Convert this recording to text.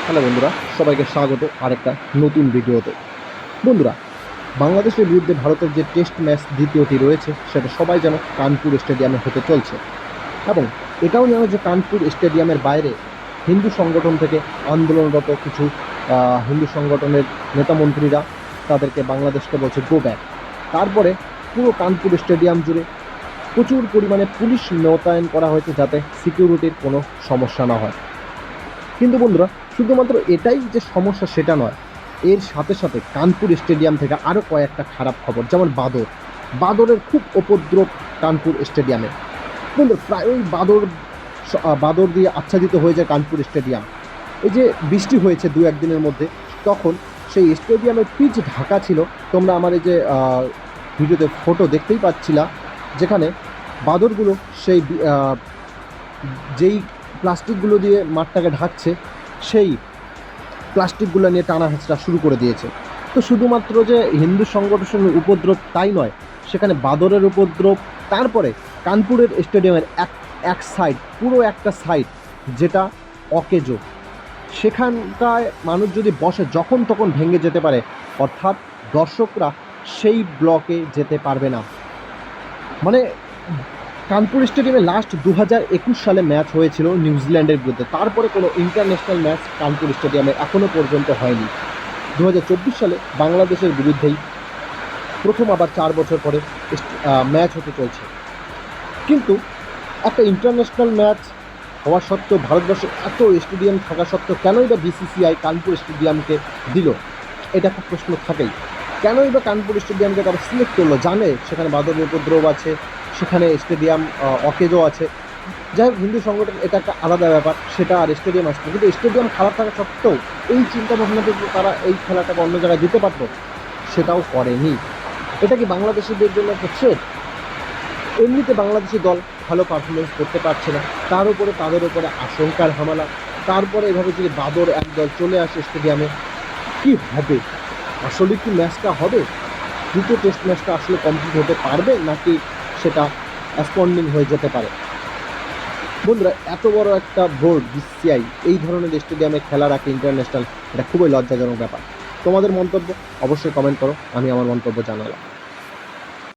Hello বন্ধুরা, সবাইকে স্বাগত আরেকটা নতুন ভিডিওতে। বন্ধুরা, বাংলাদেশের বিরুদ্ধে ভারতের যে টেস্ট ম্যাচ দ্বিতীয়টি রয়েছে সেটা সবাই যেন কানপুর স্টেডিয়ামে হতে চলছে, এবং এটাও যেন যে কানপুর স্টেডিয়ামের বাইরে হিন্দু সংগঠন থেকে আন্দোলনরত কিছু হিন্দু সংগঠনের নেতামন্ত্রীরা তাদেরকে বাংলাদেশকে বলছে গো ব্যাক। তারপরে পুরো কানপুর স্টেডিয়াম জুড়ে প্রচুর পরিমাণে পুলিশ মোতায়েন করা হয়েছে যাতে সিকিউরিটির কোনো সমস্যা না হয়। কিন্তু বন্ধুরা, শুধুমাত্র এটাই যে সমস্যা সেটা নয়, এর সাথে সাথে কানপুর স্টেডিয়াম থেকে আরও কয়েকটা খারাপ খবর, যেমন বাদরের খুব উপদ্রব কানপুর স্টেডিয়ামে। বন্ধু, প্রায়ই বাদর দিয়ে আচ্ছাদিত হয়ে যায় কানপুর স্টেডিয়াম। এই যে বৃষ্টি হয়েছে দু একদিনের মধ্যে, তখন সেই স্টেডিয়ামের পিচ ঢাকা ছিল। তোমরা আমার এই যে ভিডিওতে ফটো দেখতেই পাচ্ছিলা, যেখানে বাদরগুলো সেই যেই প্লাস্টিকগুলো দিয়ে মাঠটাকে ঢাকছে, সেই প্লাস্টিকগুলো নিয়ে টানা হেঁচড়া শুরু করে দিয়েছে। তো শুধুমাত্র যে হিন্দু সংগঠনের উপদ্রব তাই নয়, সেখানে বাদরের উপদ্রব। তারপরে কানপুরের স্টেডিয়ামের এক সাইড, পুরো একটা সাইড যেটা অকেজো, সেখানটায় মানুষ যদি বসে যখন তখন ভেঙে যেতে পারে, অর্থাৎ দর্শকরা সেই ব্লকে যেতে পারবে না। মানে কানপুর স্টেডিয়ামে লাস্ট 2021 সালে ম্যাচ হয়েছিল নিউজিল্যান্ডের বিরুদ্ধে, তারপরে কোনো ইন্টারন্যাশনাল ম্যাচ কানপুর স্টেডিয়ামে এখনও পর্যন্ত হয়নি। 2024 সালে বাংলাদেশের বিরুদ্ধেই প্রথম আবার 4 বছর পরে ম্যাচ হতে চলছে। কিন্তু একটা ইন্টারন্যাশনাল ম্যাচ হওয়া সত্ত্বেও, ভারতবর্ষে এত স্টেডিয়াম থাকা সত্ত্বেও, কেনই বা বিসিসিআই কানপুর স্টেডিয়ামকে দিল, এটা একটা প্রশ্ন থাকেই। কেনই বা কানপুর স্টেডিয়ামকে তারা সিলেক্ট করলো? জানে সেখানে বাদরের উপদ্রব আছে, সেখানে স্টেডিয়াম অকেজো আছে। যাই হোক, হিন্দু সংগঠন এটা একটা আলাদা ব্যাপার, সেটা আর স্টেডিয়াম আসছে। কিন্তু স্টেডিয়াম খারাপ থাকা সত্ত্বেও এই চিন্তা ভাবনা থেকে তারা এই খেলাটাকে অন্য জায়গায় দিতে পারতো, সেটাও করেনি। এটা কি বাংলাদেশিদের জন্য একটা থ্রেট? এমনিতে বাংলাদেশি দল ভালো পারফরমেন্স করতে পারছে না, তাদের উপরে আশঙ্কার হামলা। তারপরে এভাবে যদি বাদর একদল চলে আসে স্টেডিয়ামে, কি হবে? আসলে কি ম্যাচটা হবে? দ্বিতীয় টেস্ট ম্যাচটা আসলে কমপ্লিট হতে পারবে, নাকি সেটা অ্যাসপন্ডিং হয়ে যেতে পারে? বন্ধুরা, এত বড় একটা বোর্ড বিসিসিআই এই ধরনের স্টেডিয়ামে খেলা রাখে ইন্টারন্যাশনাল, এটা খুবই লজ্জাজনক ব্যাপার। তোমাদের মন্তব্য অবশ্যই কমেন্ট করো, আমি আমার মন্তব্য জানালাম।